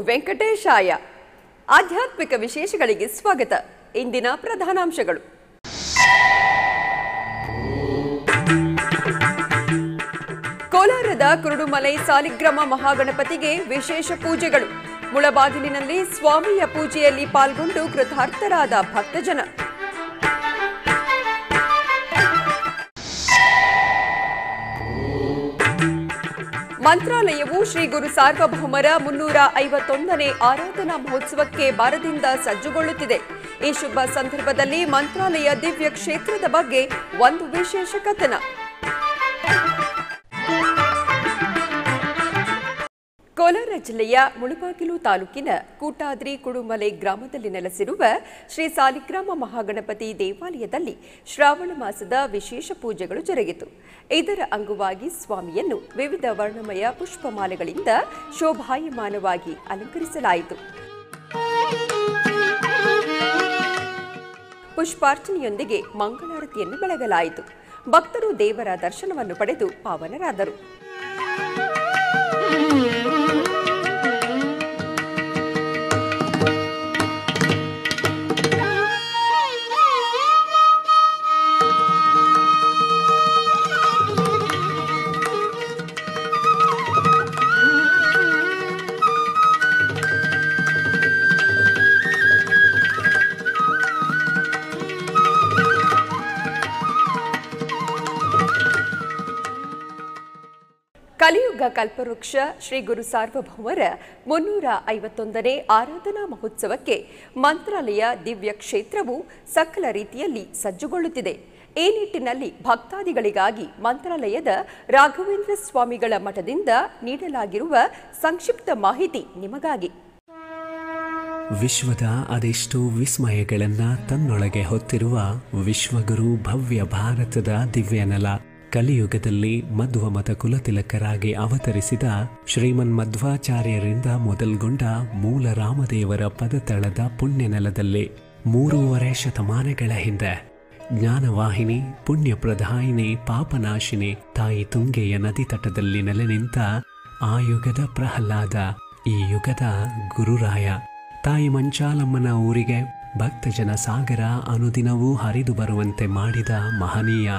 ವೆಂಕಟೇಶಾಯ. ಆಧ್ಯಾತ್ಮಿಕ ವಿಶೇಷಗಳಿಗೆ ಸ್ವಾಗತ. ಇಂದಿನ ಪ್ರಧಾನಾಂಶಗಳು. ಕೋಲಾರದ ಕುರುಡುಮಲೈ ಸಾಲಿಗ್ರಾಮ ಮಹಾಗಣಪತಿಗೆ ವಿಶೇಷ ಪೂಜೆಗಳು. ಮುಳಬಾಗಿಲಿನಲ್ಲಿ ಸ್ವಾಮಿಯ ಪೂಜೆಯಲ್ಲಿ ಪಾಲ್ಗೊಂಡು ಕೃತಾರ್ಥರಾದ ಭಕ್ತಜನ. ಮಂತ್ರಾಲಯವು ಶ್ರೀ ಗುರು ಸಾರ್ವಭೌಮರ 351ನೇ ಆರಾಧನಾ ಮಹೋತ್ಸವಕ್ಕೆ ಬಾರದಿಂದ ಸಜ್ಜುಗೊಳ್ಳುತ್ತಿದೆ. ಈ ಶುಭ ಸಂದರ್ಭದಲ್ಲಿ ಮಂತ್ರಾಲಯ ದಿವ್ಯ ಕ್ಷೇತ್ರದ ಬಗ್ಗೆ ಒಂದು ವಿಶೇಷ ಕಥನ. ಕೋಲಾರ ಜಿಲ್ಲೆಯ ಮುಳಬಾಗಿಲು ತಾಲೂಕಿನ ಕೂಟಾದ್ರಿ ಕುಡುಮಲೈ ಗ್ರಾಮದಲ್ಲಿ ನೆಲೆಸಿರುವ ಶ್ರೀ ಸಾಲಿಗ್ರಾಮ ಮಹಾಗಣಪತಿ ದೇವಾಲಯದಲ್ಲಿ ಶ್ರಾವಣ ಮಾಸದ ವಿಶೇಷ ಪೂಜೆಗಳು ಜರುಗಿತು. ಇದರ ಅಂಗವಾಗಿ ಸ್ವಾಮಿಯನ್ನು ವಿವಿಧ ವರ್ಣಮಯ ಪುಷ್ಪಮಾಲೆಗಳಿಂದ ಶೋಭಾಯಮಾನವಾಗಿ ಅಲಂಕರಿಸಲಾಯಿತು. ಪುಷ್ಪಾರ್ಚನೆಯೊಂದಿಗೆ ಮಂಗಳಾರತಿಯನ್ನು ಬೆಳಗಲಾಯಿತು. ಭಕ್ತರು ದೇವರ ದರ್ಶನವನ್ನು ಪಡೆದು ಪಾವನರಾದರು. ಕಲಿಯುಗ ಕಲ್ಪವೃಕ್ಷ ಶ್ರೀ ಗುರು ಸಾರ್ವಭೌಮರ 351ನೇ ಆರಾಧನಾ ಮಹೋತ್ಸವಕ್ಕೆ ಮಂತ್ರಾಲಯ ದಿವ್ಯ ಕ್ಷೇತ್ರವು ಸಕಲ ರೀತಿಯಲ್ಲಿ ಸಜ್ಜುಗೊಳ್ಳುತ್ತಿದೆ. ಈ ನಿಟ್ಟಿನಲ್ಲಿ ಭಕ್ತಾದಿಗಳಿಗಾಗಿ ಮಂತ್ರಾಲಯದ ರಾಘವೇಂದ್ರ ಸ್ವಾಮಿಗಳ ಮಠದಿಂದ ನೀಡಲಾಗಿರುವ ಸಂಕ್ಷಿಪ್ತ ಮಾಹಿತಿ ನಿಮಗಾಗಿ. ವಿಶ್ವದ ಅದೆಷ್ಟೋ ವಿಸ್ಮಯಗಳನ್ನ ತನ್ನೊಳಗೆ ಹೊತ್ತಿರುವ ವಿಶ್ವಗುರು ಭವ್ಯ ಭಾರತದ ದಿವ್ಯನಲ ಕಲಿಯುಗದಲ್ಲಿ ಮಧ್ವ ಮತ ಕುಲತಿಲಕರಾಗಿ ಅವತರಿಸಿದ ಶ್ರೀಮನ್ ಮಧ್ವಾಚಾರ್ಯರಿಂದ ಮೊದಲ್ಗೊಂಡ ಮೂಲ ರಾಮದೇವರ ಪದತಳದ ಪುಣ್ಯನೆಲದಲ್ಲಿ 3.5 ಶತಮಾನಗಳ ಹಿಂದೆ ಜ್ಞಾನವಾಹಿನಿ ಪುಣ್ಯ ಪ್ರಧಾಯಿನಿ ಪಾಪನಾಶಿನಿ ತಾಯಿ ತುಂಗೆಯ ನದಿ ತಟದಲ್ಲಿ ನೆಲೆ ನಿಂತ ಆ ಯುಗದ ಪ್ರಹ್ಲಾದ, ಈ ಯುಗದ ಗುರುರಾಯ, ತಾಯಿ ಮಂಚಾಲಮ್ಮನ ಊರಿಗೆ ಭಕ್ತಜನ ಸಾಗರ ಅನುದಿನವೂ ಹರಿದು ಬರುವಂತೆ ಮಾಡಿದ ಮಹನೀಯ,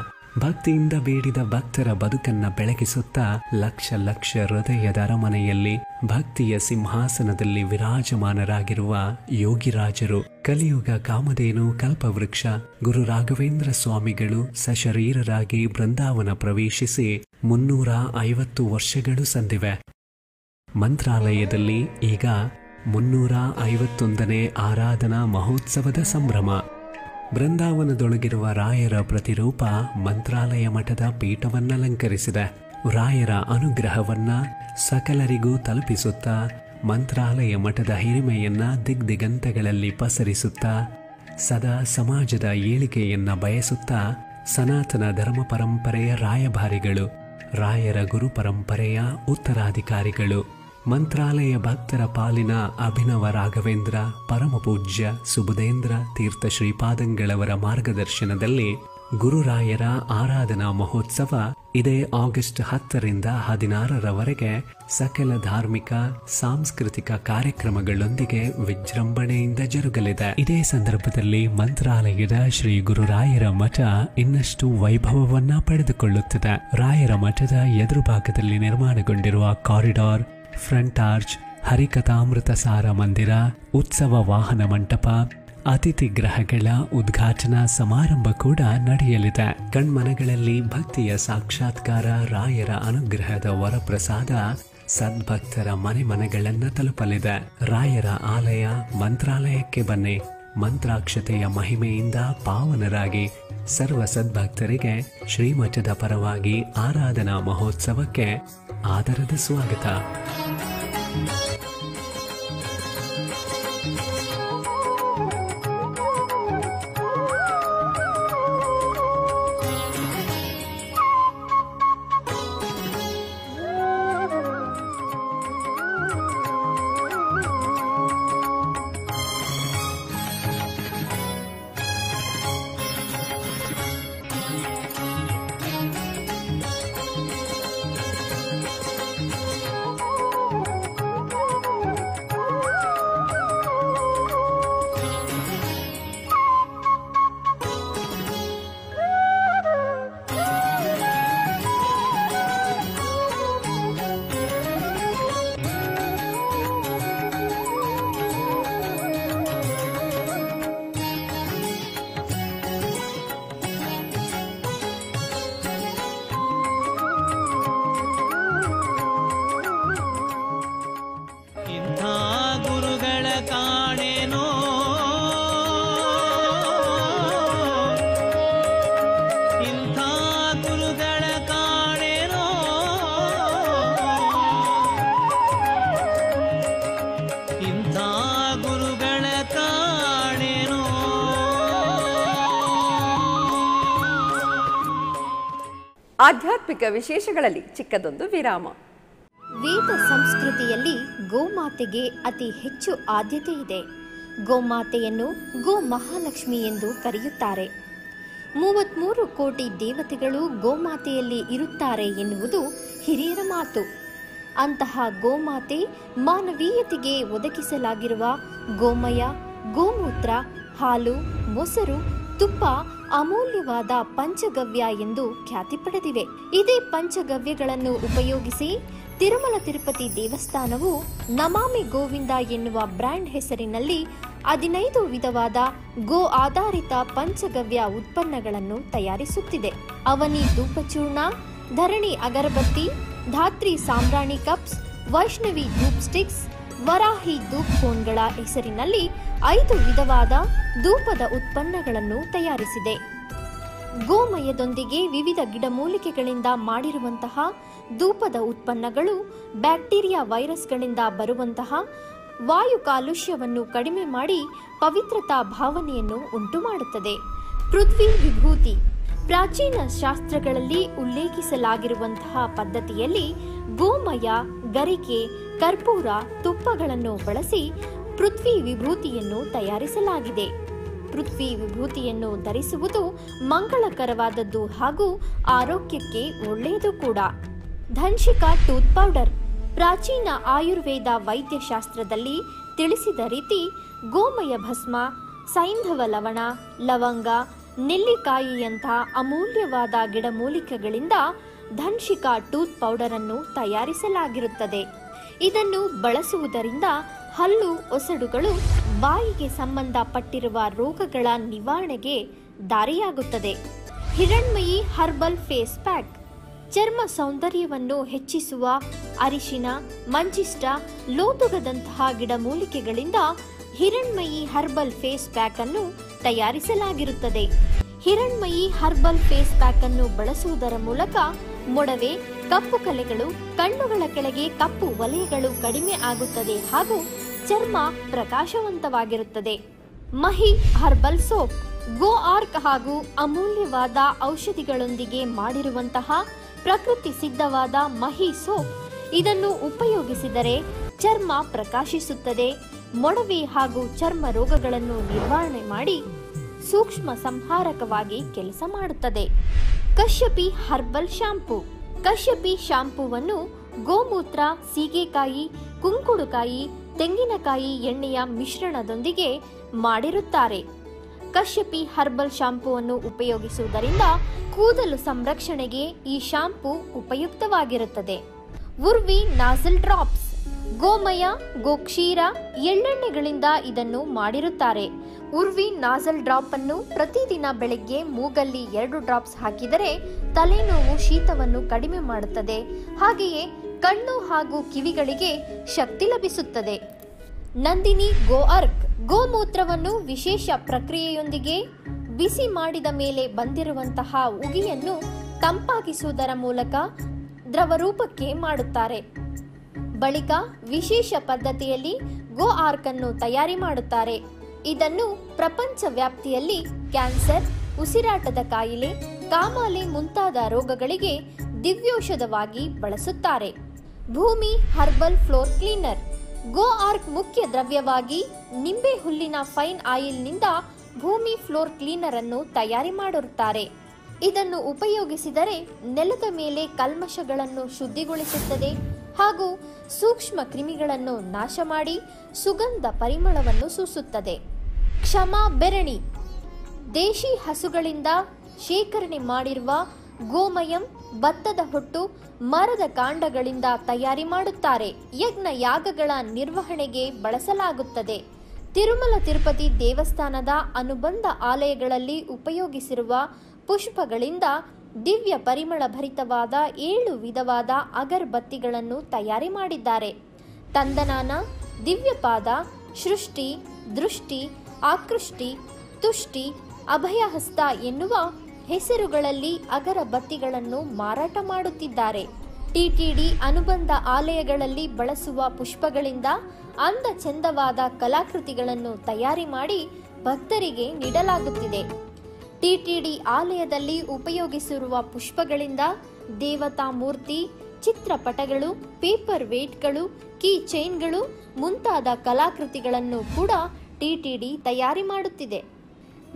ಭಕ್ತಿಯಿಂದ ಬೇಡಿದ ಭಕ್ತರ ಬದುಕನ್ನ ಬೆಳಗಿಸುತ್ತಾ ಲಕ್ಷ ಲಕ್ಷ ಹೃದಯದ ಅರಮನೆಯಲ್ಲಿ ಭಕ್ತಿಯ ಸಿಂಹಾಸನದಲ್ಲಿ ವಿರಾಜಮಾನರಾಗಿರುವ ಯೋಗಿರಾಜರು, ಕಲಿಯುಗ ಕಾಮಧೇನು ಕಲ್ಪವೃಕ್ಷ ಗುರು ರಾಘವೇಂದ್ರ ಸ್ವಾಮಿಗಳು ಸಶರೀರರಾಗಿ ಬೃಂದಾವನ ಪ್ರವೇಶಿಸಿ 350 ವರ್ಷಗಳು ಸಂದಿವೆ. ಮಂತ್ರಾಲಯದಲ್ಲಿ ಈಗ 351ನೇ ಆರಾಧನಾ ಮಹೋತ್ಸವದ ಸಂಭ್ರಮ. ಬೃಂದಾವನದೊಳಗಿರುವ ರಾಯರ ಪ್ರತಿರೂಪ ಮಂತ್ರಾಲಯ ಮಠದ ಪೀಠವನ್ನಲಂಕರಿಸಿದೆ. ರಾಯರ ಅನುಗ್ರಹವನ್ನ ಸಕಲರಿಗೂ ತಲುಪಿಸುತ್ತಾ ಮಂತ್ರಾಲಯ ಮಠದ ಹಿರಿಮೆಯನ್ನ ದಿಗ್ದಿಗಂತಗಳಲ್ಲಿ ಪಸರಿಸುತ್ತಾ ಸದಾ ಸಮಾಜದ ಏಳಿಗೆಯನ್ನ ಬಯಸುತ್ತಾ ಸನಾತನ ಧರ್ಮ ಪರಂಪರೆಯ ರಾಯಭಾರಿಗಳು, ರಾಯರ ಗುರು ಪರಂಪರೆಯ ಉತ್ತರಾಧಿಕಾರಿಗಳು, ಮಂತ್ರಾಲಯ ಭಕ್ತರ ಪಾಲಿನ ಅಭಿನವ ರಾಘವೇಂದ್ರ ಪರಮಪೂಜ್ಯ ಸುಬುಧೇಂದ್ರ ತೀರ್ಥ ಶ್ರೀಪಾದಂಗಳವರ ಮಾರ್ಗದರ್ಶನದಲ್ಲಿ ಗುರುರಾಯರ ಆರಾಧನಾ ಮಹೋತ್ಸವ ಇದೇ ಆಗಸ್ಟ್ 10ರಿಂದ 16ರವರೆಗೆ ಸಕಲ ಧಾರ್ಮಿಕ ಸಾಂಸ್ಕೃತಿಕ ಕಾರ್ಯಕ್ರಮಗಳೊಂದಿಗೆ ವಿಜೃಂಭಣೆಯಿಂದ ಜರುಗಲಿದೆ. ಇದೇ ಸಂದರ್ಭದಲ್ಲಿ ಮಂತ್ರಾಲಯದ ಶ್ರೀ ಗುರುರಾಯರ ಮಠ ಇನ್ನಷ್ಟು ವೈಭವವನ್ನ ಪಡೆದುಕೊಳ್ಳುತ್ತಿದೆ. ರಾಯರ ಮಠದ ಎದುರು ಭಾಗದಲ್ಲಿ ನಿರ್ಮಾಣಗೊಂಡಿರುವ ಕಾರಿಡಾರ್, ಫ್ರಂಟ್ ಆರ್ಚ್, ಹರಿಕಥಾಮೃತ ಸಾರ ಮಂದಿರ, ಉತ್ಸವ ವಾಹನ ಮಂಟಪ, ಅತಿಥಿ ಗೃಹಗಳ ಉದ್ಘಾಟನಾ ಸಮಾರಂಭ ಕೂಡ ನಡೆಯಲಿದೆ. ಕಣ್ಮನಗಳಲ್ಲಿ ಭಕ್ತಿಯ ಸಾಕ್ಷಾತ್ಕಾರ, ರಾಯರ ಅನುಗ್ರಹದ ವರಪ್ರಸಾದ ಸದ್ಭಕ್ತರ ಮನೆ ಮನೆಗಳನ್ನ ತಲುಪಲಿದೆ. ರಾಯರ ಆಲಯ ಮಂತ್ರಾಲಯಕ್ಕೆ ಬನ್ನಿ. ಮಂತ್ರಾಕ್ಷತೆಯ ಮಹಿಮೆಯಿಂದ ಪಾವನರಾಗಿ ಸರ್ವ ಸದ್ಭಕ್ತರಿಗೆ ಶ್ರೀಮಠದ ಪರವಾಗಿ ಆರಾಧನಾ ಮಹೋತ್ಸವಕ್ಕೆ ಆದರದ ಸ್ವಾಗತ. ಆಧ್ಯಾತ್ಮಿಕ ವಿಶೇಷಗಳಲ್ಲಿ ಚಿಕ್ಕದೊಂದು ವಿರಾಮ. ವೇದ ಸಂಸ್ಕೃತಿಯಲ್ಲಿ ಗೋಮಾತೆಗೆ ಅತಿ ಹೆಚ್ಚು ಆದ್ಯತೆ ಇದೆ. ಗೋಮಾತೆಯನ್ನು ಗೋ ಮಹಾಲಕ್ಷ್ಮಿ ಎಂದು ಕರೆಯುತ್ತಾರೆ. 33 ಕೋಟಿ ದೇವತೆಗಳು ಗೋಮಾತೆಯಲ್ಲಿ ಇರುತ್ತಾರೆ ಎನ್ನುವುದು ಹಿರಿಯರ ಮಾತು. ಅಂತಹ ಗೋಮಾತೆ ಮಾನವೀಯತೆಗೆ ಒದಗಿಸಲಾಗಿರುವ ಗೋಮಯ, ಗೋಮೂತ್ರ, ಹಾಲು, ಮೊಸರು, ತುಪ್ಪ ಅಮೂಲ್ಯವಾದ ಪಂಚಗವ್ಯ ಎಂದು ಖ್ಯಾತಿ ಪಡೆದಿವೆ. ಇದೇ ಪಂಚಗವ್ಯಗಳನ್ನು ಉಪಯೋಗಿಸಿ ತಿರುಮಲ ತಿರುಪತಿ ದೇವಸ್ಥಾನವು ನಮಾಮಿ ಗೋವಿಂದ ಎನ್ನುವ ಬ್ರ್ಯಾಂಡ್ ಹೆಸರಿನಲ್ಲಿ 15 ವಿಧವಾದ ಗೋ ಆಧಾರಿತ ಪಂಚಗವ್ಯ ಉತ್ಪನ್ನಗಳನ್ನು ತಯಾರಿಸುತ್ತಿದೆ. ಅವನಿ ಧೂಪಚೂರ್ಣ, ಧರಣಿ ಅಗರಬತ್ತಿ, ಧಾತ್ರಿ ಸಾಂಬ್ರಾಣಿ ಕಪ್ಸ್, ವೈಷ್ಣವಿ ಧೂಪ್ ಸ್ಟಿಕ್ಸ್, ವರಾಹಿ ಧೂಪ್ ಕೋನ್ಗಳ ಹೆಸರಿನಲ್ಲಿ 5 ವಿಧವಾದ ಧೂಪದ ಉತ್ಪನ್ನಗಳನ್ನು ತಯಾರಿಸಿದೆ. ಗೋಮಯದೊಂದಿಗೆ ವಿವಿಧ ಗಿಡಮೂಲಿಕೆಗಳಿಂದ ಮಾಡಿರುವಂತಹ ಧೂಪದ ಉತ್ಪನ್ನಗಳು ಬ್ಯಾಕ್ಟೀರಿಯಾ ವೈರಸ್ಗಳಿಂದ ಬರುವಂತಹ ವಾಯು ಕಾಲುಷ್ಯವನ್ನು ಕಡಿಮೆ ಮಾಡಿ ಪವಿತ್ರತಾ ಭಾವನೆಯನ್ನು ಉಂಟುಮಾಡುತ್ತದೆ. ಪೃಥ್ವಿ ವಿಭೂತಿ ಪ್ರಾಚೀನ ಶಾಸ್ತ್ರಗಳಲ್ಲಿ ಉಲ್ಲೇಖಿಸಲಾಗಿರುವಂತಹ ಪದ್ಧತಿಯಲ್ಲಿ ಗೋಮಯ, ಗರಿಕೆ, ಕರ್ಪೂರ, ತುಪ್ಪಗಳನ್ನು ಬಳಸಿ ಪೃಥ್ವಿ ವಿಭೂತಿಯನ್ನು ತಯಾರಿಸಲಾಗಿದೆ. ಪೃಥ್ವಿ ವಿಭೂತಿಯನ್ನು ಧರಿಸುವುದು ಮಂಗಳಕರವಾದದ್ದು ಹಾಗೂ ಆರೋಗ್ಯಕ್ಕೆ ಒಳ್ಳೆಯದು ಕೂಡ. ಧನ್ಶಿಕಾ ಟೂತ್ ಪೌಡರ್ ಪ್ರಾಚೀನ ಆಯುರ್ವೇದ ವೈದ್ಯಶಾಸ್ತ್ರದಲ್ಲಿ ತಿಳಿಸಿದ ರೀತಿ ಗೋಮಯ ಭಸ್ಮ, ಸೈಂಧವ ಲವಣ, ಲವಂಗ, ನೆಲ್ಲಿಕಾಯಿಯಂಥ ಅಮೂಲ್ಯವಾದ ಗಿಡಮೂಲಿಕೆಗಳಿಂದ ಧನ್ಶಿಕಾ ಟೂತ್ ಪೌಡರ್ ಅನ್ನು ತಯಾರಿಸಲಾಗಿರುತ್ತದೆ. ಇದನ್ನು ಬಳಸುವುದರಿಂದ ಹಲ್ಲು ಒಸಡುಗಳು, ಬಾಯಿಗೆ ಸಂಬಂಧಪಟ್ಟಿರುವ ರೋಗಗಳ ನಿವಾರಣೆಗೆ ದಾರಿಯಾಗುತ್ತದೆ. ಹಿರಣ್ಮಯಿ ಹರ್ಬಲ್ ಫೇಸ್ ಪ್ಯಾಕ್ ಚರ್ಮ ಸೌಂದರ್ಯವನ್ನು ಹೆಚ್ಚಿಸುವ ಅರಿಶಿನ, ಮಂಜಿಷ್ಟ, ಲೋತುಗದಂತಹ ಗಿಡಮೂಲಿಕೆಗಳಿಂದ ಹಿರಣ್ಮಯಿ ಹರ್ಬಲ್ ಫೇಸ್ ಪ್ಯಾಕ್ ಅನ್ನು ತಯಾರಿಸಲಾಗಿರುತ್ತದೆ. ಹಿರಣ್ಮಯಿ ಹರ್ಬಲ್ ಫೇಸ್ ಪ್ಯಾಕ್ ಅನ್ನು ಬಳಸುವುದರ ಮೂಲಕ ಮೊಡವೆ, ಕಪ್ಪು ಕಲೆಗಳು, ಕಣ್ಣುಗಳ ಕೆಳಗೆ ಕಪ್ಪು ವಲಯಗಳು ಕಡಿಮೆ ಆಗುತ್ತದೆ ಹಾಗೂ ಚರ್ಮ ಪ್ರಕಾಶವಂತವಾಗಿರುತ್ತದೆ. ಮಹಿ ಹರ್ಬಲ್ ಸೋಪ್ ಗೋ ಆರ್ಕ್ ಹಾಗೂ ಅಮೂಲ್ಯವಾದ ಔಷಧಿಗಳೊಂದಿಗೆ ಮಾಡಿರುವಂತಹ ಪ್ರಕೃತಿ ಸಿದ್ಧವಾದ ಮಹಿ ಸೋಪ್. ಇದನ್ನು ಉಪಯೋಗಿಸಿದರೆ ಚರ್ಮ ಪ್ರಕಾಶಿಸುತ್ತದೆ, ಮೊಡವೆ ಹಾಗೂ ಚರ್ಮ ರೋಗಗಳನ್ನು ನಿವಾರಣೆ ಮಾಡಿ ಸೂಕ್ಷ್ಮ ಸಂಹಾರಕವಾಗಿ ಕೆಲಸ ಮಾಡುತ್ತದೆ. ಕಶ್ಯಪಿ ಹರ್ಬಲ್ ಶಾಂಪೂ ಕಶ್ಯಪಿ ಶಾಂಪೂವನ್ನು ಗೋಮೂತ್ರ, ಸೀಗೆಕಾಯಿ, ಕುಂಕುಡುಕಾಯಿ, ತೆಂಗಿನಕಾಯಿ ಎಣ್ಣೆಯ ಮಿಶ್ರಣದೊಂದಿಗೆ ಮಾಡಿರುತ್ತಾರೆ. ಕಶ್ಯಪಿ ಹರ್ಬಲ್ ಶಾಂಪೂವನ್ನು ಉಪಯೋಗಿಸುವುದರಿಂದ ಕೂದಲು ಸಂರಕ್ಷಣೆಗೆ ಈ ಶಾಂಪೂ ಉಪಯುಕ್ತವಾಗಿರುತ್ತದೆ. ಉರ್ವಿ ನಾಸಲ್ ಡ್ರಾಪ್ಸ್ ಗೋಮಯ, ಗೋಕ್ಷೀರ, ಎಳ್ಳೆಣ್ಣೆಗಳಿಂದ ಇದನ್ನು ಮಾಡಿರುತ್ತಾರೆ. ಉರ್ವಿ ನಾಸಲ್ ಡ್ರಾಪ್ ಅನ್ನು ಪ್ರತಿದಿನ ಬೆಳಗ್ಗೆ ಮೂಗಲ್ಲಿ 2 ಡ್ರಾಪ್ಸ್ ಹಾಕಿದರೆ ತಲೆನೋವು, ಶೀತವನ್ನು ಕಡಿಮೆ ಮಾಡುತ್ತದೆ. ಹಾಗೆಯೇ ಕಣ್ಣು ಹಾಗೂ ಕಿವಿಗಳಿಗೆ ಶಕ್ತಿ ಲಭಿಸುತ್ತದೆ. ನಂದಿನಿ ಗೋ ಅರ್ಕ್ ಗೋಮೂತ್ರವನ್ನು ವಿಶೇಷ ಪ್ರಕ್ರಿಯೆಯೊಂದಿಗೆ ಬಿಸಿ ಮಾಡಿದ ಮೇಲೆ ಬಂದಿರುವಂತಹ ಉಗಿಯನ್ನು ತಂಪಾಗಿಸುವುದರ ಮೂಲಕ ದ್ರವರೂಪಕ್ಕೆ ಮಾಡುತ್ತಾರೆ. ಬಳಿಕ ವಿಶೇಷ ಪದ್ಧತಿಯಲ್ಲಿ ಗೋ ಆರ್ಕ್ ಅನ್ನು ತಯಾರಿ ಮಾಡುತ್ತಾರೆ. ಇದನ್ನು ಪ್ರಪಂಚ ವ್ಯಾಪ್ತಿಯಲ್ಲಿ ಕ್ಯಾನ್ಸರ್, ಉಸಿರಾಟದ ಕಾಯಿಲೆ, ಕಾಮಾಲೆ ಮುಂತಾದ ರೋಗಗಳಿಗೆ ದಿವ್ಯೌಷಧವಾಗಿ ಬಳಸುತ್ತಾರೆ. ಭೂಮಿ ಹರ್ಬಲ್ ಫ್ಲೋರ್ ಕ್ಲೀನರ್ ಗೋ ಆರ್ಕ್ ಮುಖ್ಯ ದ್ರವ್ಯವಾಗಿ ನಿಂಬೆ ಹುಲ್ಲಿನ ಫೈನ್ ಆಯಿಲ್ನಿಂದ ಭೂಮಿ ಫ್ಲೋರ್ ಕ್ಲೀನರ್ ಅನ್ನು ತಯಾರಿ ಮಾಡುತ್ತಾರೆ. ಇದನ್ನು ಉಪಯೋಗಿಸಿದರೆ ನೆಲದ ಮೇಲೆ ಕಲ್ಮಶಗಳನ್ನು ಶುದ್ಧಿಗೊಳಿಸುತ್ತದೆ ಹಾಗೂ ಸೂಕ್ಷ್ಮ ಕ್ರಿಮಿಗಳನ್ನು ನಾಶ ಮಾಡಿ ಸುಗಂಧ ಪರಿಮಳವನ್ನು ಸೂಸುತ್ತದೆ. ಕ್ಷಮಾ ಬೆರಣಿ ದೇಶಿ ಹಸುಗಳಿಂದ ಶೇಖರಣೆ ಮಾಡಿರುವ ಗೋಮಯಂ, ಭತ್ತದ ಹೊಟ್ಟು, ಮರದ ಕಾಂಡಗಳಿಂದ ತಯಾರಿ ಮಾಡುತ್ತಾರೆ. ಯಜ್ಞ ಯಾಗಗಳ ನಿರ್ವಹಣೆಗೆ ಬಳಸಲಾಗುತ್ತದೆ. ತಿರುಮಲ ತಿರುಪತಿ ದೇವಸ್ಥಾನದ ಅನುಬಂಧ ಆಲಯಗಳಲ್ಲಿ ಉಪಯೋಗಿಸಿರುವ ಪುಷ್ಪಗಳಿಂದ ದಿವ್ಯ ಪರಿಮಳ ಭರಿತವಾದ 7 ವಿಧವಾದ ಅಗರಬತ್ತಿಗಳನ್ನು ತಯಾರಿ ಮಾಡಿದ್ದಾರೆ. ತಂದನಾನ, ದಿವ್ಯಪಾದ, ಸೃಷ್ಟಿ, ದೃಷ್ಟಿ, ಆಕೃಷ್ಟಿ, ತುಷ್ಟಿ, ಅಭಯಹಸ್ತ ಎನ್ನುವ ಹೆಸರುಗಳಲ್ಲಿ ಅಗರಬತ್ತಿಗಳನ್ನು ಮಾರಾಟ ಮಾಡುತ್ತಿದ್ದಾರೆ. ಟಿಟಿಡಿ ಅನುಬಂಧ ಆಲಯಗಳಲ್ಲಿ ಬಳಸುವ ಪುಷ್ಪಗಳಿಂದ ಅಂದ ಚಂದವಾದ ಕಲಾಕೃತಿಗಳನ್ನು ತಯಾರಿ ಮಾಡಿ ಭಕ್ತರಿಗೆ ನೀಡಲಾಗುತ್ತಿದೆ. ಟಿಟಿಡಿ ಆಲಯದಲ್ಲಿ ಉಪಯೋಗಿಸಿರುವ ಪುಷ್ಪಗಳಿಂದ ದೇವತಾ ಮೂರ್ತಿ, ಚಿತ್ರಪಟಗಳು, ಪೇಪರ್ ವೇಟ್ಗಳು, ಕೀ ಚೈನ್ಗಳು ಮುಂತಾದ ಕಲಾಕೃತಿಗಳನ್ನು ಕೂಡ ಟಿಟಿಡಿ ತಯಾರಿ ಮಾಡುತ್ತಿದೆ.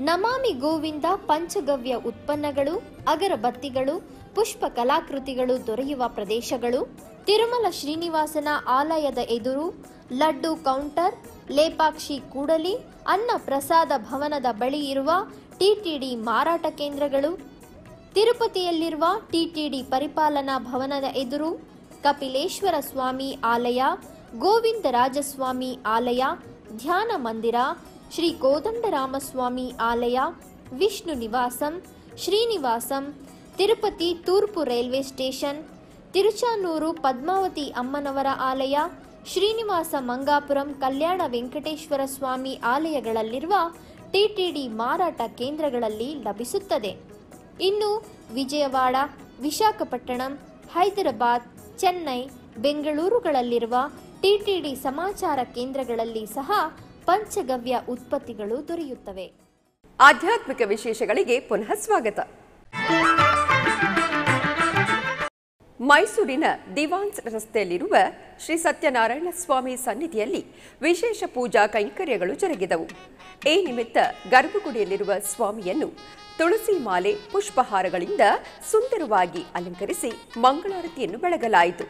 ನಮಾಮಿ ಗೋವಿಂದ ಪಂಚಗವ್ಯ ಉತ್ಪನ್ನಗಳು, ಅಗರಬತ್ತಿಗಳು, ಪುಷ್ಪ ಕಲಾಕೃತಿಗಳು ದೊರೆಯುವ ಪ್ರದೇಶಗಳು, ತಿರುಮಲ ಶ್ರೀನಿವಾಸನ ಆಲಯದ ಎದುರು, ಲಡ್ಡು ಕೌಂಟರ್, ಲೇಪಾಕ್ಷಿ ಕೂಡಲಿ, ಅನ್ನ ಪ್ರಸಾದ ಭವನದ ಬಳಿ ಇರುವ ಟಿಟಿಡಿ ಮಾರಾಟ ಕೇಂದ್ರಗಳು, ತಿರುಪತಿಯಲ್ಲಿರುವ ಟಿಟಿಡಿ ಪರಿಪಾಲನಾ ಭವನದ ಎದುರು ಕಪಿಲೇಶ್ವರ ಸ್ವಾಮಿ ಆಲಯ, ಗೋವಿಂದರಾಜಸ್ವಾಮಿ ಆಲಯ, ಧ್ಯಾನ ಮಂದಿರ, ಶ್ರೀ ಕೋದಂಡರಾಮಸ್ವಾಮಿ ಆಲಯ, ವಿಷ್ಣು ನಿವಾಸಂ, ಶ್ರೀನಿವಾಸಂ, ತಿರುಪತಿ ತೂರ್ಪು ರೈಲ್ವೆ ಸ್ಟೇಷನ್, ತಿರುಚಾನೂರು ಪದ್ಮಾವತಿ ಅಮ್ಮನವರ ಆಲಯ, ಶ್ರೀನಿವಾಸ ಮಂಗಾಪುರಂ ಕಲ್ಯಾಣ ವೆಂಕಟೇಶ್ವರ ಸ್ವಾಮಿ ಆಲಯಗಳಲ್ಲಿರುವ ಟಿಟಿಡಿ ಮಾರಾಟ ಕೇಂದ್ರಗಳಲ್ಲಿ ಲಭಿಸುತ್ತದೆ. ಇನ್ನು ವಿಜಯವಾಡ, ವಿಶಾಖಪಟ್ಟಣಂ, ಹೈದರಾಬಾದ್, ಚೆನ್ನೈ, ಬೆಂಗಳೂರುಗಳಲ್ಲಿರುವ ಟಿಟಿಡಿ ಸಮಾಚಾರ ಕೇಂದ್ರಗಳಲ್ಲಿ ಸಹ ಪಂಚಗವ್ಯ ಉತ್ಪತ್ತಿಗಳು ದೊರೆಯುತ್ತವೆ. ಆಧ್ಯಾತ್ಮಿಕ ವಿಶೇಷಗಳಿಗೆ ಪುನಃ ಸ್ವಾಗತ. ಮೈಸೂರಿನ ದಿವಾನ್ಸ್ ರಸ್ತೆಯಲ್ಲಿರುವ ಶ್ರೀ ಸತ್ಯನಾರಾಯಣ ಸ್ವಾಮಿ ಸನ್ನಿಧಿಯಲ್ಲಿ ವಿಶೇಷ ಪೂಜಾ ಕೈಂಕರ್ಯಗಳು ಜರುಗಿದವು. ಈ ನಿಮಿತ್ತ ಗರ್ಭಗುಡಿಯಲ್ಲಿರುವ ಸ್ವಾಮಿಯನ್ನು ತುಳಸಿ ಮಾಲೆ, ಪುಷ್ಪಹಾರಗಳಿಂದ ಸುಂದರವಾಗಿ ಅಲಂಕರಿಸಿ ಮಂಗಳಾರತಿಯನ್ನು ಬೆಳಗಲಾಯಿತು.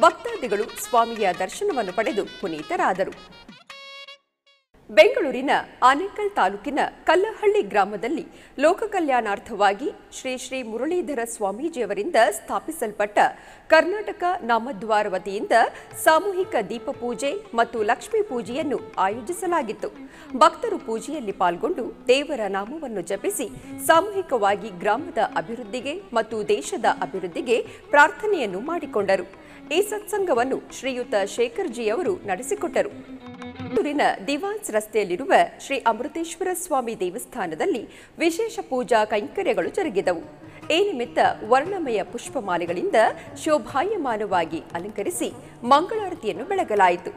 ಭಕ್ತಾದಿಗಳು ಸ್ವಾಮಿಯ ದರ್ಶನವನ್ನು ಪಡೆದು ಪುನೀತರಾದರು. ಬೆಂಗಳೂರಿನ ಆನೇಕಲ್ ತಾಲೂಕಿನ ಕಲ್ಲಹಳ್ಳಿ ಗ್ರಾಮದಲ್ಲಿ ಲೋಕ ಕಲ್ಯಾಣಾರ್ಥವಾಗಿ ಶ್ರೀ ಶ್ರೀ ಮುರಳೀಧರ ಸ್ವಾಮೀಜಿಯವರಿಂದ ಸ್ಥಾಪಿಸಲ್ಪಟ್ಟ ಕರ್ನಾಟಕ ನಾಮದ್ವಾರ ವತಿಯಿಂದ ಸಾಮೂಹಿಕ ದೀಪ ಪೂಜೆ ಮತ್ತು ಲಕ್ಷ್ಮೀ ಪೂಜೆಯನ್ನು ಆಯೋಜಿಸಲಾಗಿತ್ತು. ಭಕ್ತರು ಪೂಜೆಯಲ್ಲಿ ಪಾಲ್ಗೊಂಡು ದೇವರ ನಾಮವನ್ನು ಜಪಿಸಿ ಸಾಮೂಹಿಕವಾಗಿ ಗ್ರಾಮದ ಅಭಿವೃದ್ಧಿಗೆ ಮತ್ತು ದೇಶದ ಅಭಿವೃದ್ಧಿಗೆ ಪ್ರಾರ್ಥನೆಯನ್ನು ಮಾಡಿಕೊಂಡರು. ಈ ಸತ್ಸಂಗವನ್ನು ಶ್ರೀಯುತ ಶೇಖರ್ಜಿಯವರು ನಡೆಸಿಕೊಟ್ಟರು. ಬೆಂಗಳೂರಿನ ದಿವಾನ್ಸ್ ರಸ್ತೆಯಲ್ಲಿರುವ ಶ್ರೀ ಅಮೃತೇಶ್ವರ ಸ್ವಾಮಿ ದೇವಸ್ಥಾನದಲ್ಲಿ ವಿಶೇಷ ಪೂಜಾ ಕೈಂಕರ್ಯಗಳು ಜರುಗಿದವು. ಈ ನಿಮಿತ್ತ ವರ್ಣಮಯ ಪುಷ್ಪಮಾಲೆಗಳಿಂದ ಶೋಭಾಯಮಾನವಾಗಿ ಅಲಂಕರಿಸಿ ಮಂಗಳಾರತಿಯನ್ನು ಬೆಳಗಲಾಯಿತು.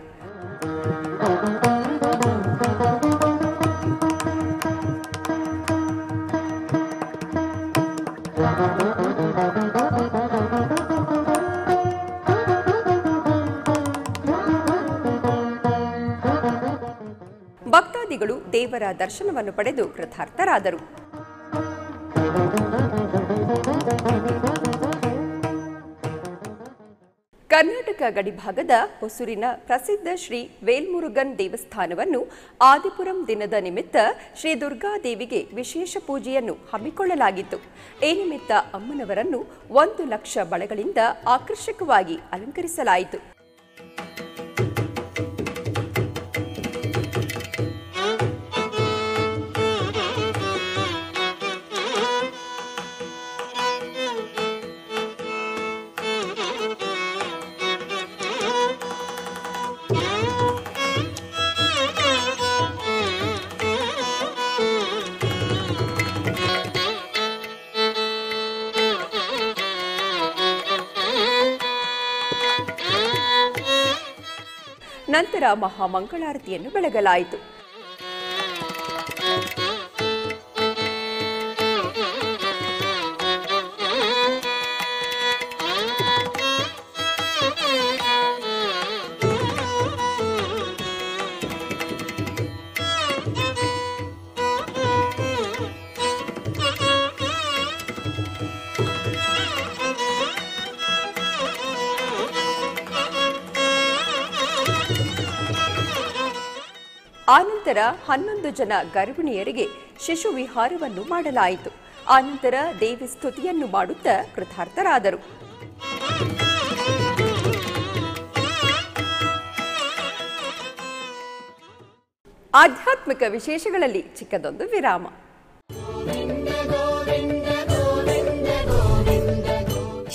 ಭಕ್ತಾದಿಗಳು ದೇವರ ದರ್ಶನವನ್ನು ಪಡೆದು ಕೃತಾರ್ಥರಾದರು. ಕರ್ನಾಟಕ ಗಡಿಭಾಗದ ಹೊಸೂರಿನ ಪ್ರಸಿದ್ಧ ಶ್ರೀ ವೇಲ್ಮುರುಗನ್ ದೇವಸ್ಥಾನವನ್ನು ಆದಿಪುರಂ ದಿನದ ನಿಮಿತ್ತ ಶ್ರೀ ದುರ್ಗಾದೇವಿಗೆ ವಿಶೇಷ ಪೂಜೆಯನ್ನು ಹಮ್ಮಿಕೊಳ್ಳಲಾಗಿತ್ತು. ಈ ನಿಮಿತ್ತ ಅಮ್ಮನವರನ್ನು 1 ಲಕ್ಷ ಬಳೆಗಳಿಂದ ಆಕರ್ಷಕವಾಗಿ ಅಲಂಕರಿಸಲಾಯಿತು. ನಂತರ ಮಹಾಮಂಗಳಾರತಿಯನ್ನು ಬೆಳಗಲಾಯಿತು. ಆನಂತರ 11 ಜನ ಗರ್ಭಿಣಿಯರಿಗೆ ಶಿಶು ವಿಹಾರವನ್ನು ಮಾಡಲಾಯಿತು. ಆನಂತರ ದೇವಿ ಸ್ತುತಿಯನ್ನು ಮಾಡುತ್ತಾ ಕೃತಾರ್ಥರಾದರು. ಆಧ್ಯಾತ್ಮಿಕ ವಿಶೇಷಗಳಲ್ಲಿ ಚಿಕ್ಕದೊಂದು ವಿರಾಮ.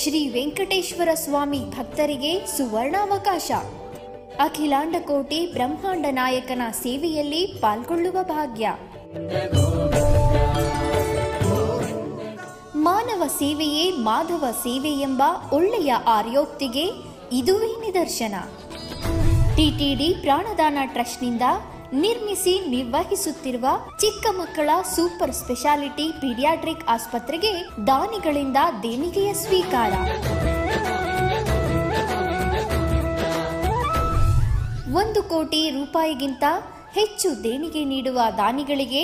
ಶ್ರೀ ವೆಂಕಟೇಶ್ವರ ಸ್ವಾಮಿ ಭಕ್ತರಿಗೆ ಸುವರ್ಣಾವಕಾಶ. ಅಖಿಲಾಂಡ ಕೋಟಿ ಬ್ರಹ್ಮಾಂಡ ನಾಯಕನ ಸೇವೆಯಲ್ಲಿ ಪಾಲ್ಗೊಳ್ಳುವ ಭಾಗ್ಯ. ಮಾನವ ಸೇವೆಯೇ ಮಾಧವ ಸೇವೆ ಎಂಬ ಒಳ್ಳೆಯ ಆರ್ಯೋಕ್ತಿಗೆ ಇದುವೇ ನಿದರ್ಶನ. ಟಿಟಿಡಿ ಪ್ರಾಣದಾನ ಟ್ರಸ್ಟ್ನಿಂದ ನಿರ್ಮಿಸಿ ನಿರ್ವಹಿಸುತ್ತಿರುವ ಚಿಕ್ಕ ಮಕ್ಕಳ ಸೂಪರ್ ಸ್ಪೆಷಾಲಿಟಿ ಪೀಡಿಯಾಟ್ರಿಕ್ ಆಸ್ಪತ್ರೆಗೆ ದಾನಿಗಳಿಂದ ದೇಣಿಗೆಯ ಸ್ವೀಕಾರ. 1 ಕೋಟಿ ರೂಪಾಯಿಗಿಂತ ಹೆಚ್ಚು ದೇಣಿಗೆ ನೀಡುವ ದಾನಿಗಳಿಗೆ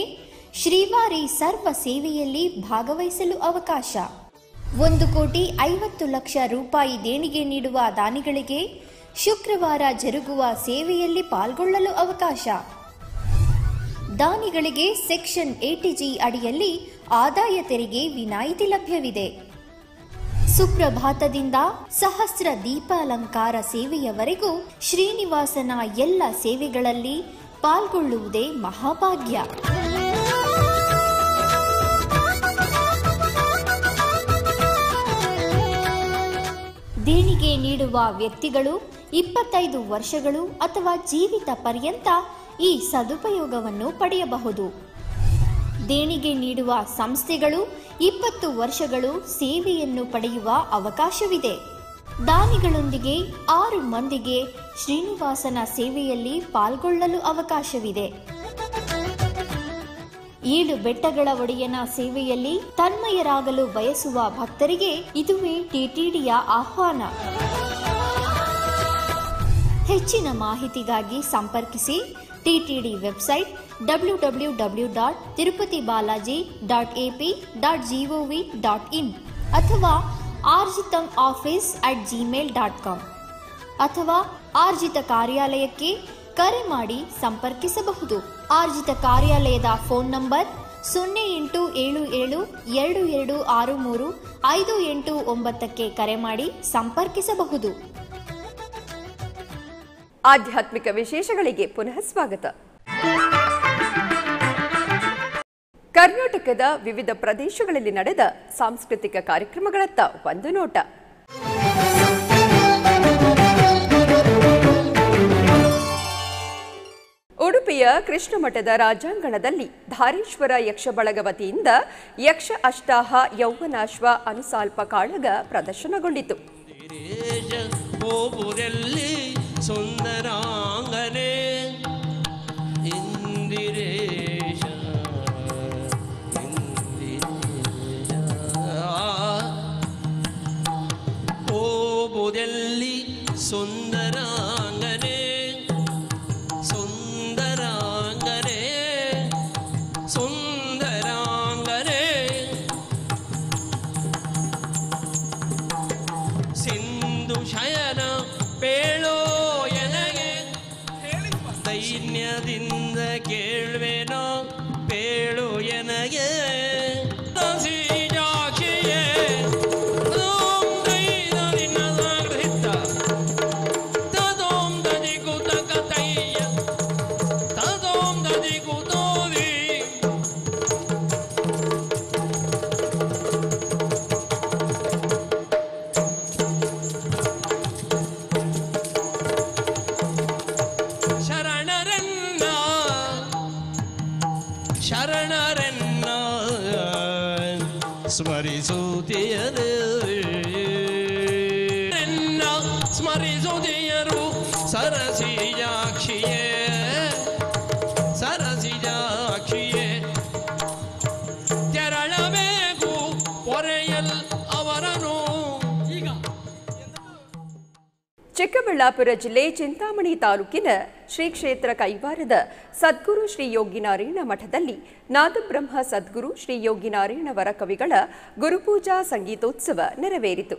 ಶ್ರೀವಾರಿ ಸರ್ವ ಸೇವೆಯಲ್ಲಿ ಭಾಗವಹಿಸಲು ಅವಕಾಶ. 1,50,00,000 ರೂಪಾಯಿ ದೇಣಿಗೆ ನೀಡುವ ದಾನಿಗಳಿಗೆ ಶುಕ್ರವಾರ ಜರುಗುವ ಸೇವೆಯಲ್ಲಿ ಪಾಲ್ಗೊಳ್ಳಲು ಅವಕಾಶ. ದಾನಿಗಳಿಗೆ ಸೆಕ್ಷನ್ 80G ಅಡಿಯಲ್ಲಿ ಆದಾಯ ತೆರಿಗೆ ವಿನಾಯಿತಿ ಲಭ್ಯವಿದೆ. ಸುಪ್ರಭಾತದಿಂದ ಸಹಸ್ರ ದೀಪಾಲಂಕಾರ ಸೇವೆಯವರೆಗೂ ಶ್ರೀನಿವಾಸನ ಎಲ್ಲ ಸೇವೆಗಳಲ್ಲಿ ಪಾಲ್ಗೊಳ್ಳುವುದೇ ಮಹಾಭಾಗ್ಯ. ದೇಣಿಗೆ ನೀಡುವ ವ್ಯಕ್ತಿಗಳು 25 ವರ್ಷಗಳು ಅಥವಾ ಜೀವಿತ ಪರ್ಯಂತ ಈ ಸದುಪಯೋಗವನ್ನು ಪಡೆಯಬಹುದು. ದೇಣಿಗೆ ನೀಡುವ ಸಂಸ್ಥೆಗಳು 20 ವರ್ಷಗಳು ಸೇವೆಯನ್ನು ಪಡೆಯುವ ಅವಕಾಶವಿದೆ. ದಾನಿಗಳೊಂದಿಗೆ 6 ಮಂದಿಗೆ ಶ್ರೀನಿವಾಸನ ಸೇವೆಯಲ್ಲಿ ಪಾಲ್ಗೊಳ್ಳಲು ಅವಕಾಶವಿದೆ. 7 ಬೆಟ್ಟಗಳ ಒಡೆಯನ ಸೇವೆಯಲ್ಲಿ ತನ್ಮಯರಾಗಲು ಬಯಸುವ ಭಕ್ತರಿಗೆ ಇದುವೇ ಟಿಟಿಡಿಯ ಆಹ್ವಾನ. ಹೆಚ್ಚಿನ ಮಾಹಿತಿಗಾಗಿ ಸಂಪರ್ಕಿಸಿ ಟಿಟಿಡಿ ವೆಬ್ಸೈಟ್ www.tirupatibalaji.ap.gov.in ಅಥವಾ arjitamoffice@gmail.com ಅಥವಾ ಆರ್ಜಿತ ಕಾರ್ಯಾಲಯಕ್ಕೆ ಕರೆ ಮಾಡಿ ಸಂಪರ್ಕಿಸಬಹುದು. ಆರ್ಜಿತ ಕಾರ್ಯಾಲಯದ ಫೋನ್ ನಂಬರ್ 087722635889 ಕರೆ ಮಾಡಿ ಸಂಪರ್ಕಿಸಬಹುದು. ಆಧ್ಯಾತ್ಮಿಕ ವಿಶೇಷಗಳಿಗೆ ಪುನಃ ಸ್ವಾಗತ. ಕರ್ನಾಟಕದ ವಿವಿಧ ಪ್ರದೇಶಗಳಲ್ಲಿ ನಡೆದ ಸಾಂಸ್ಕೃತಿಕ ಕಾರ್ಯಕ್ರಮಗಳತ್ತ ಒಂದು ನೋಟ. ಉಡುಪಿಯ ಕೃಷ್ಣಮಠದ ರಾಜಾಂಗಣದಲ್ಲಿ ಧಾರೇಶ್ವರ ಯಕ್ಷ ಬಳಗ ವತಿಯಿಂದ ಯಕ್ಷ ಅಷ್ಟಾಹ ಯೌವನಾಶ್ವ ಅನುಸಾಲ್ಪ ಕಾಳಗ ಪ್ರದರ್ಶನಗೊಂಡಿತು. ಸುಂದರಾಂಗನೆ ಇಂದಿರೇಶ ಓಬುದಲ್ಲಿ ಸುಂದರಾಂಗನೆ ಸುಂದರಾಂಗನೆ ಸುಂದರಾಂಗನೆ ಸಿಂಧು ಶಯನ ಪೇಳೋ ದೈನ್ಯದಿಂದ ಕೇಳ್ವೇನೋ ಪೇಳು ಎನಗೆ ಶರಣರನ್ನ ಸ್ಮರಿಸುತ್ತಿಯರು ಸ್ಮರಿಸುತ್ತಿಯರು ಸರಸಿಜಾಕ್ಷಿಯೇ ಸರಸಿಜಾಕ್ಷಿಯೇ ತೆರಳಬೇಕು ಪೊರೆಯಲ್ ಅವರನು. ಚಿಕ್ಕಬಳ್ಳಾಪುರ ಜಿಲ್ಲೆ ಚಿಂತಾಮಣಿ ತಾಲೂಕಿನ ಶ್ರೀ ಕ್ಷೇತ್ರ ಕೈವಾರದ ಸದ್ಗುರು ಶ್ರೀ ಯೋಗಿನಾರಾಯಣ ಮಠದಲ್ಲಿ ನಾದಬ್ರಹ್ಮ ಸದ್ಗುರು ಶ್ರೀ ಯೋಗಿನಾರಾಯಣವರ ಕವಿಗಳ ಗುರುಪೂಜಾ ಸಂಗೀತೋತ್ಸವ ನೆರವೇರಿತು.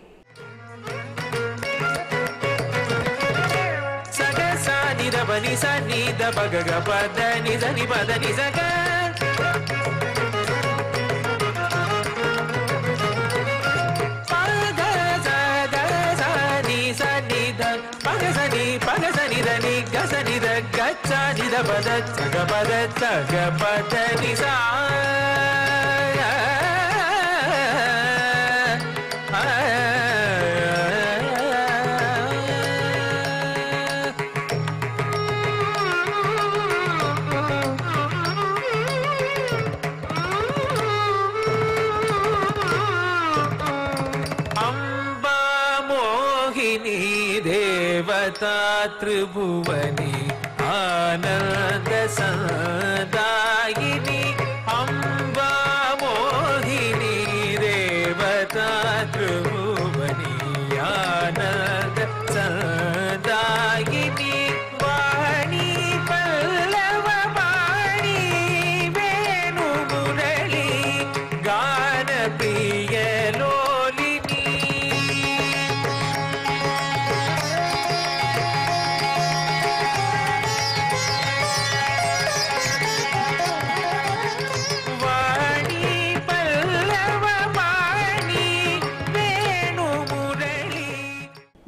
ಪಗಸನಿ ಗಸನಿದ ಗಚ್ಚಾನಿದ ಪದ ಚಗ ನಿಸಾ ತ್ರಿಭುವನಿ ಆನಂದ ಸಂದಾಯಿನಿ ಅಂಬಾ ಮೋಹಿನಿ ದೇವತಾ ತ್ರಿಭುವನಿ ಆನಂದ ಸಂದಾಯಿನಿ ವಾಣಿ ಪಲ್ಲವ ವಾಣಿ ವೇಣು ಮುರಳಿ ಗಾನ ಪ್ರಿಯ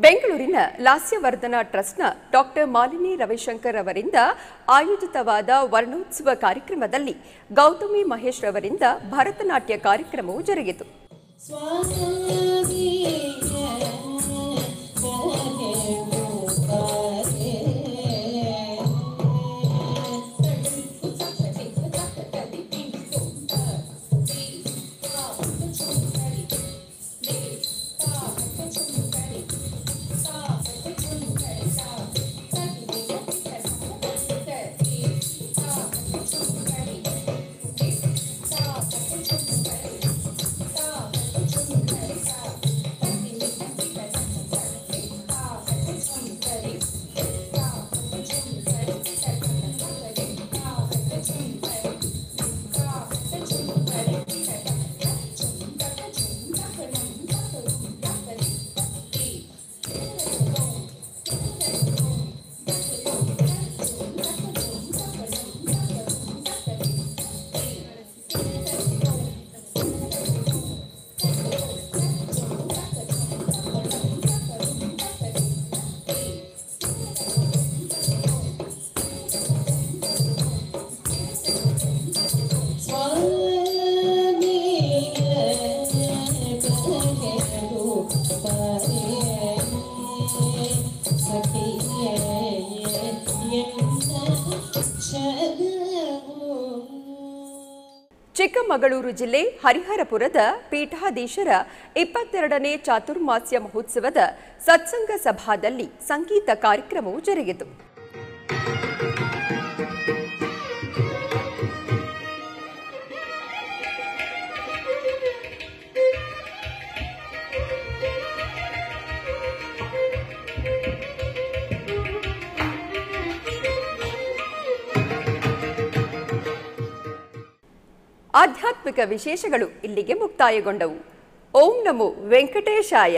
ಬೆಂಗಳೂರಿನ ಲಾಸ್ಯವರ್ಧನ ಟ್ರಸ್ಟ್ನ ಡಾಕ್ಟರ್ ಮಾಲಿನಿ ರವಿಶಂಕರ್ ಅವರಿಂದ ಆಯೋಜಿತವಾದ ವರ್ಣೋತ್ಸವ ಕಾರ್ಯಕ್ರಮದಲ್ಲಿ ಗೌತಮಿ ಮಹೇಶ್ ಅವರಿಂದ ಭರತನಾಟ್ಯ ಕಾರ್ಯಕ್ರಮವು ಜರುಗಿತು. ಚಿಕ್ಕಮಗಳೂರು ಜಿಲ್ಲೆ ಹರಿಹರಪುರದ ಪೀಠಾಧೀಶರ 22ನೇ ಚಾತುರ್ಮಾಸ್ಯ ಮಹೋತ್ಸವದ ಸತ್ಸಂಗ ಸಭಾದಲ್ಲಿ ಸಂಗೀತ ಕಾರ್ಯಕ್ರಮವು ಜರುಗಿತು. ಆಧ್ಯಾತ್ಮಿಕ ವಿಶೇಷಗಳು ಇಲ್ಲಿಗೆ ಮುಕ್ತಾಯಗೊಂಡವು. ಓಂ ನಮೋ ವೆಂಕಟೇಶಾಯ.